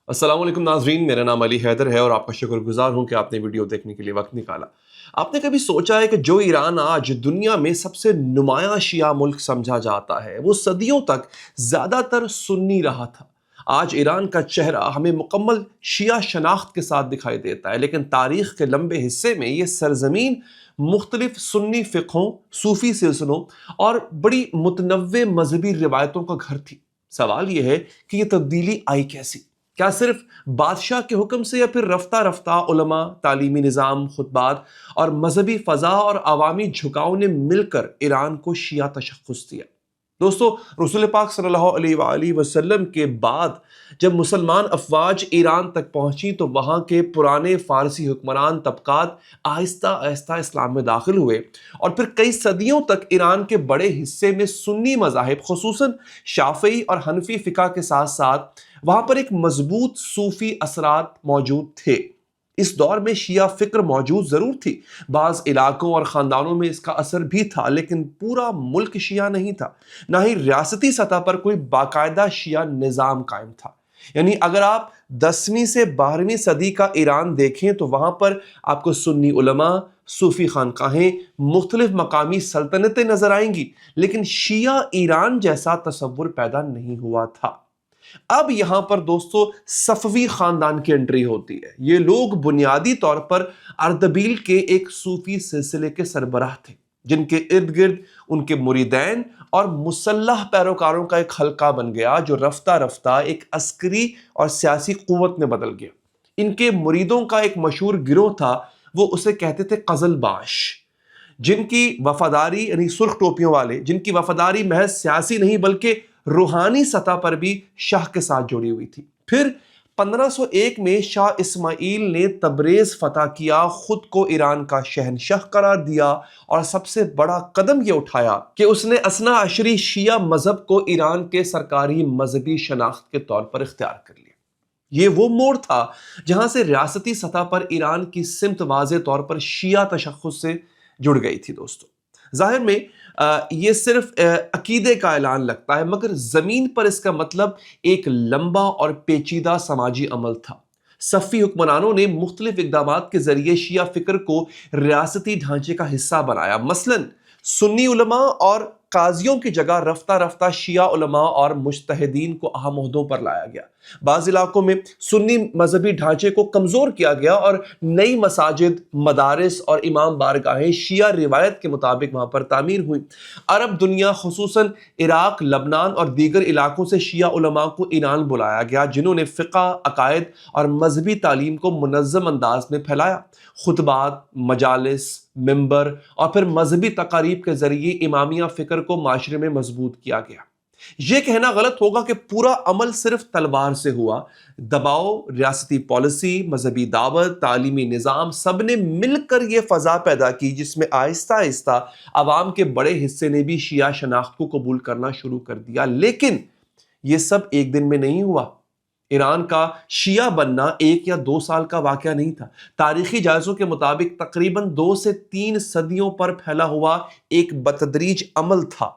السلام علیکم ناظرین، میرا نام علی حیدر ہے اور آپ کا شکر گزار ہوں کہ آپ نے ویڈیو دیکھنے کے لیے وقت نکالا۔ آپ نے کبھی سوچا ہے کہ جو ایران آج دنیا میں سب سے نمایاں شیعہ ملک سمجھا جاتا ہے، وہ صدیوں تک زیادہ تر سنی رہا تھا؟ آج ایران کا چہرہ ہمیں مکمل شیعہ شناخت کے ساتھ دکھائی دیتا ہے، لیکن تاریخ کے لمبے حصے میں یہ سرزمین مختلف سنی فقہوں، صوفی سلسلوں اور بڑی متنوع مذہبی روایتوں کا گھر تھی۔ سوال یہ ہے کہ یہ تبدیلی آئی کیسی؟ کیا صرف بادشاہ کے حکم سے، یا پھر رفتہ رفتہ علماء، تعلیمی نظام، خطبات اور مذہبی فضا اور عوامی جھکاؤ نے مل کر ایران کو شیعہ تشخص دیا؟ دوستو، رسول پاک صلی اللہ علیہ وآلہ وسلم کے بعد جب مسلمان افواج ایران تک پہنچی تو وہاں کے پرانے فارسی حکمران طبقات آہستہ آہستہ اسلام میں داخل ہوئے، اور پھر کئی صدیوں تک ایران کے بڑے حصے میں سنی مذاہب، خصوصاً شافعی اور حنفی فقہ کے ساتھ ساتھ وہاں پر ایک مضبوط صوفی اثرات موجود تھے۔ اس دور میں شیعہ فکر موجود ضرور تھی، بعض علاقوں اور خاندانوں میں اس کا اثر بھی تھا، لیکن پورا ملک شیعہ نہیں تھا، نہ ہی ریاستی سطح پر کوئی باقاعدہ شیعہ نظام قائم تھا۔ یعنی اگر آپ 10ویں سے 12ویں صدی کا ایران دیکھیں تو وہاں پر آپ کو سنی علماء، صوفی خانقاہیں، مختلف مقامی سلطنتیں نظر آئیں گی، لیکن شیعہ ایران جیسا تصور پیدا نہیں ہوا تھا۔ اب یہاں پر دوستو صفوی خاندان کی انٹری ہوتی ہے۔ یہ لوگ بنیادی طور پر اردبیل کے ایک صوفی سلسلے کے سربراہ تھے، جن کے ارد گرد ان کے مریدین اور مسلح پیروکاروں کا ایک حلقہ بن گیا، جو رفتہ رفتہ ایک عسکری اور سیاسی قوت میں بدل گیا۔ ان کے مریدوں کا ایک مشہور گروہ تھا، وہ اسے کہتے تھے قزل باش، جن کی وفاداری، یعنی سرخ ٹوپیوں والے، جن کی وفاداری محض سیاسی نہیں بلکہ روحانی سطح پر بھی شاہ کے ساتھ جڑی ہوئی تھی۔ پھر 1501 میں شاہ اسماعیل نے تبریز فتح کیا، خود کو ایران کا شہنشاہ قرار دیا، اور سب سے بڑا قدم یہ اٹھایا کہ اس نے اثنا عشری شیعہ مذہب کو ایران کے سرکاری مذہبی شناخت کے طور پر اختیار کر لیا۔ یہ وہ موڑ تھا جہاں سے ریاستی سطح پر ایران کی سمت واضح طور پر شیعہ تشخص سے جڑ گئی تھی۔ دوستو، ظاہر میں یہ صرف عقیدے کا اعلان لگتا ہے، مگر زمین پر اس کا مطلب ایک لمبا اور پیچیدہ سماجی عمل تھا۔ صفوی حکمرانوں نے مختلف اقدامات کے ذریعے شیعہ فکر کو ریاستی ڈھانچے کا حصہ بنایا۔ مثلاً سنی علماء اور قاضیوں کی جگہ رفتہ رفتہ شیعہ علماء اور مجتہدین کو اہم عہدوں پر لایا گیا۔ بعض علاقوں میں سنی مذہبی ڈھانچے کو کمزور کیا گیا اور نئی مساجد، مدارس اور امام بارگاہیں شیعہ روایت کے مطابق وہاں پر تعمیر ہوئیں۔ عرب دنیا، خصوصاً عراق، لبنان اور دیگر علاقوں سے شیعہ علماء کو ایران بلایا گیا، جنہوں نے فقہ، عقائد اور مذہبی تعلیم کو منظم انداز میں پھیلایا۔ خطبات، مجالس، منبر اور پھر مذہبی تقاریب کے ذریعے امامیہ فکر کو معاشرے میں مضبوط کیا گیا۔ یہ کہنا غلط ہوگا کہ پورا عمل صرف تلوار سے ہوا۔ دباؤ، ریاستی پالیسی، مذہبی دعوت، تعلیمی نظام، سب نے مل کر یہ فضا پیدا کی جس میں آہستہ آہستہ عوام کے بڑے حصے نے بھی شیعہ شناخت کو قبول کرنا شروع کر دیا۔ لیکن یہ سب ایک دن میں نہیں ہوا۔ ایران کا شیعہ بننا 1 یا 2 سال کا واقعہ نہیں تھا۔ تاریخی جائزوں کے مطابق تقریباً 2 سے 3 صدیوں پر پھیلا ہوا ایک بتدریج عمل تھا۔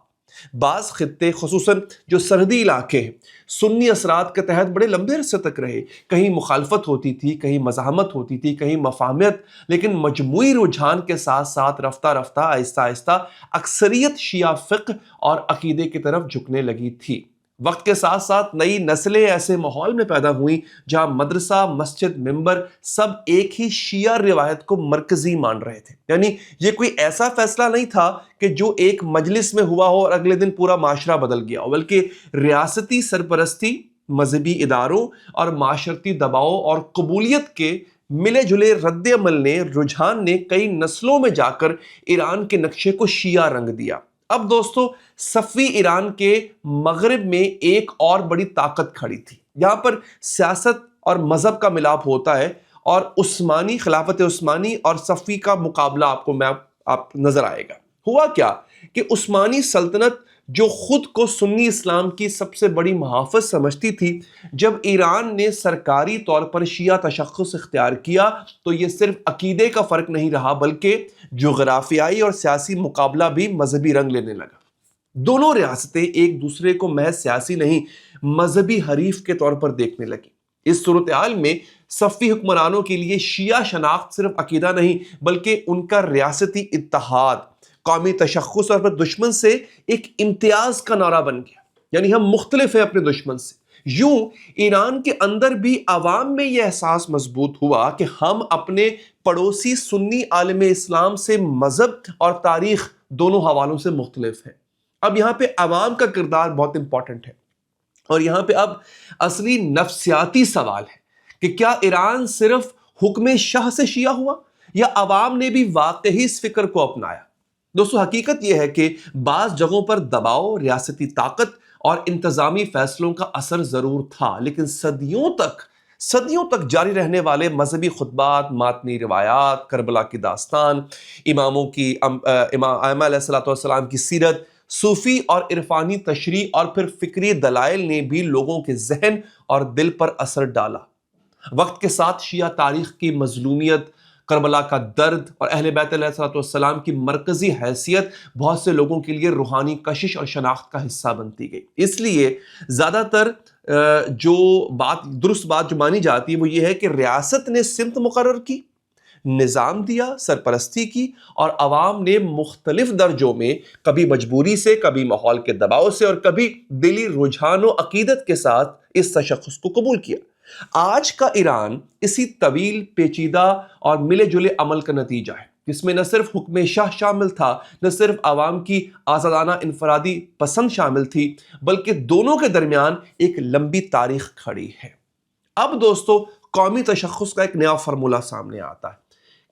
بعض خطے، خصوصاً جو سرحدی علاقے ہیں، سنی اثرات کے تحت بڑے لمبے عرصے تک رہے۔ کہیں مخالفت ہوتی تھی، کہیں مزاحمت ہوتی تھی، کہیں مفاہمت، لیکن مجموعی رجحان کے ساتھ ساتھ رفتہ رفتہ آہستہ آہستہ اکثریت شیعہ فقہ اور عقیدے کی طرف جھکنے لگی تھی۔ وقت کے ساتھ ساتھ نئی نسلیں ایسے ماحول میں پیدا ہوئیں جہاں مدرسہ، مسجد، منبر سب ایک ہی شیعہ روایت کو مرکزی مان رہے تھے۔ یعنی یہ کوئی ایسا فیصلہ نہیں تھا کہ جو ایک مجلس میں ہوا ہو اور اگلے دن پورا معاشرہ بدل گیا ہو، بلکہ ریاستی سرپرستی، مذہبی اداروں اور معاشرتی دباؤ اور قبولیت کے ملے جلے رد عمل نے، رجحان نے کئی نسلوں میں جا کر ایران کے نقشے کو شیعہ رنگ دیا۔ اب دوستو، صفوی ایران کے مغرب میں ایک اور بڑی طاقت کھڑی تھی۔ یہاں پر سیاست اور مذہب کا ملاپ ہوتا ہے، اور عثمانی، خلافت عثمانی اور صفوی کا مقابلہ آپ نظر آئے گا۔ ہوا کیا کہ عثمانی سلطنت، جو خود کو سنی اسلام کی سب سے بڑی محافظ سمجھتی تھی، جب ایران نے سرکاری طور پر شیعہ تشخص اختیار کیا تو یہ صرف عقیدے کا فرق نہیں رہا، بلکہ جغرافیائی اور سیاسی مقابلہ بھی مذہبی رنگ لینے لگا۔ دونوں ریاستیں ایک دوسرے کو محض سیاسی نہیں، مذہبی حریف کے طور پر دیکھنے لگی۔ اس صورتحال میں صفی حکمرانوں کے لیے شیعہ شناخت صرف عقیدہ نہیں بلکہ ان کا ریاستی اتحاد، قومی تشخص اور پھر دشمن سے ایک امتیاز کا نعرہ بن گیا، یعنی ہم مختلف ہیں اپنے دشمن سے۔ یوں ایران کے اندر بھی عوام میں یہ احساس مضبوط ہوا کہ ہم اپنے پڑوسی سنی عالم اسلام سے مذہب اور تاریخ دونوں حوالوں سے مختلف ہیں۔ اب یہاں پہ عوام کا کردار بہت امپورٹنٹ ہے، اور یہاں پہ اب اصلی نفسیاتی سوال ہے کہ کیا ایران صرف حکم شاہ سے شیعہ ہوا یا عوام نے بھی واقعی اس فکر کو اپنایا؟ دوستو، حقیقت یہ ہے کہ بعض جگہوں پر دباؤ، ریاستی طاقت اور انتظامی فیصلوں کا اثر ضرور تھا، لیکن صدیوں تک جاری رہنے والے مذہبی خطبات، ماتنی روایات، کربلا کی داستان، اماموں کی ائمہ علیہ الصلوۃ والسلام کی سیرت، صوفی اور عرفانی تشریح اور پھر فکری دلائل نے بھی لوگوں کے ذہن اور دل پر اثر ڈالا۔ وقت کے ساتھ شیعہ تاریخ کی مظلومیت، کربلا کا درد اور اہل بیت علیہ الصلوۃ والسلام کی مرکزی حیثیت بہت سے لوگوں کے لیے روحانی کشش اور شناخت کا حصہ بنتی گئی۔ اس لیے زیادہ تر درست بات جو مانی جاتی ہے وہ یہ ہے کہ ریاست نے سمت مقرر کی، نظام دیا، سرپرستی کی، اور عوام نے مختلف درجوں میں کبھی مجبوری سے، کبھی ماحول کے دباؤ سے اور کبھی دلی رجحان و عقیدت کے ساتھ اس تشخص کو قبول کیا۔ آج کا ایران اسی طویل، پیچیدہ اور ملے جلے عمل کا نتیجہ ہے، جس میں نہ صرف حکم شاہ شامل تھا، نہ صرف عوام کی آزادانہ انفرادی پسند شامل تھی، بلکہ دونوں کے درمیان ایک لمبی تاریخ کھڑی ہے۔ اب دوستو، قومی تشخص کا ایک نیا فارمولہ سامنے آتا ہے۔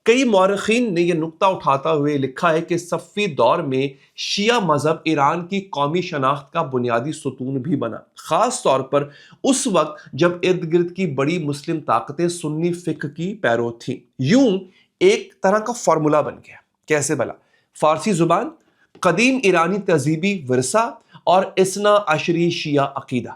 کئی مورخین نے یہ نقطہ اٹھاتا ہوئے لکھا ہے کہ صفی دور میں شیعہ مذہب ایران کی قومی شناخت کا بنیادی ستون بھی بنا، خاص طور پر اس وقت جب ارد گرد کی بڑی مسلم طاقتیں سنی فقہ کی پیرو تھیں۔ یوں ایک طرح کا فارمولہ بن گیا۔ کیسے بھلا؟ فارسی زبان، قدیم ایرانی تہذیبی ورثہ اور اثنا عشری شیعہ عقیدہ،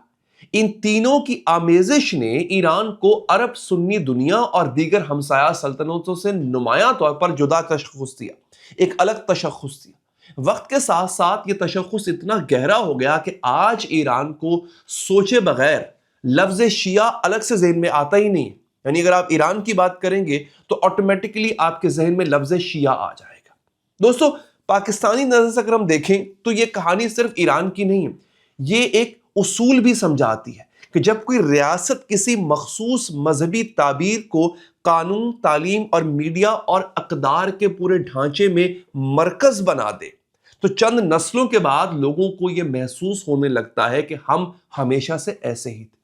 ان تینوں کی آمیزش نے ایران کو عرب سنی دنیا اور دیگر ہمسایہ سلطنتوں سے نمایاں طور پر جدا تشخص دیا، ایک الگ تشخص دیا۔ وقت کے ساتھ ساتھ یہ تشخص اتنا گہرا ہو گیا کہ آج ایران کو سوچے بغیر لفظ شیعہ الگ سے ذہن میں آتا ہی نہیں، یعنی اگر آپ ایران کی بات کریں گے تو آٹومیٹکلی آپ کے ذہن میں لفظ شیعہ آ جائے گا۔ دوستو، پاکستانی نظر سے اگر ہم دیکھیں تو یہ کہانی صرف ایران کی نہیں ہے، یہ ایک اصول بھی سمجھاتی ہے کہ جب کوئی ریاست کسی مخصوص مذہبی تعبیر کو قانون، تعلیم اور میڈیا اور اقدار کے پورے ڈھانچے میں مرکز بنا دے تو چند نسلوں کے بعد لوگوں کو یہ محسوس ہونے لگتا ہے کہ ہم ہمیشہ سے ایسے ہی تھے۔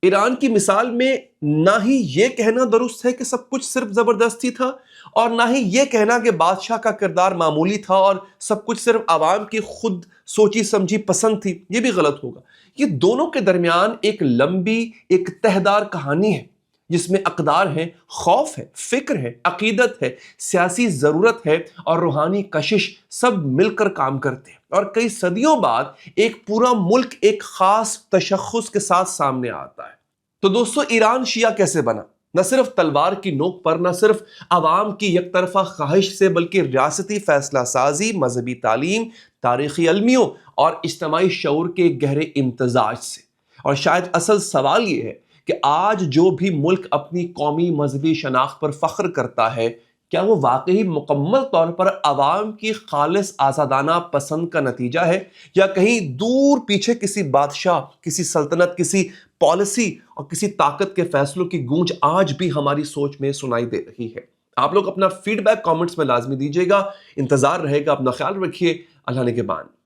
ایران کی مثال میں نہ ہی یہ کہنا درست ہے کہ سب کچھ صرف زبردستی تھا، اور نہ ہی یہ کہنا کہ بادشاہ کا کردار معمولی تھا اور سب کچھ صرف عوام کی خود سوچی سمجھی پسند تھی، یہ بھی غلط ہوگا۔ یہ دونوں کے درمیان ایک لمبی، ایک تہدار کہانی ہے جس میں اقدار ہیں، خوف ہے، فکر ہے، عقیدت ہے، سیاسی ضرورت ہے اور روحانی کشش، سب مل کر کام کرتے ہیں، اور کئی صدیوں بعد ایک پورا ملک ایک خاص تشخص کے ساتھ سامنے آتا ہے۔ تو دوستو، ایران شیعہ کیسے بنا؟ نہ صرف تلوار کی نوک پر، نہ صرف عوام کی یک طرفہ خواہش سے، بلکہ ریاستی فیصلہ سازی، مذہبی تعلیم، تاریخی علمیوں اور اجتماعی شعور کے گہرے امتزاج سے۔ اور شاید اصل سوال یہ ہے کہ آج جو بھی ملک اپنی قومی مذہبی شناخت پر فخر کرتا ہے، کیا وہ واقعی مکمل طور پر عوام کی خالص آزادانہ پسند کا نتیجہ ہے، یا کہیں دور پیچھے کسی بادشاہ، کسی سلطنت، کسی پالیسی اور کسی طاقت کے فیصلوں کی گونج آج بھی ہماری سوچ میں سنائی دے رہی ہے؟ آپ لوگ اپنا فیڈ بیک کامنٹس میں لازمی دیجیے گا۔ انتظار رہے گا۔ اپنا خیال رکھیے۔ اللہ نگہبان۔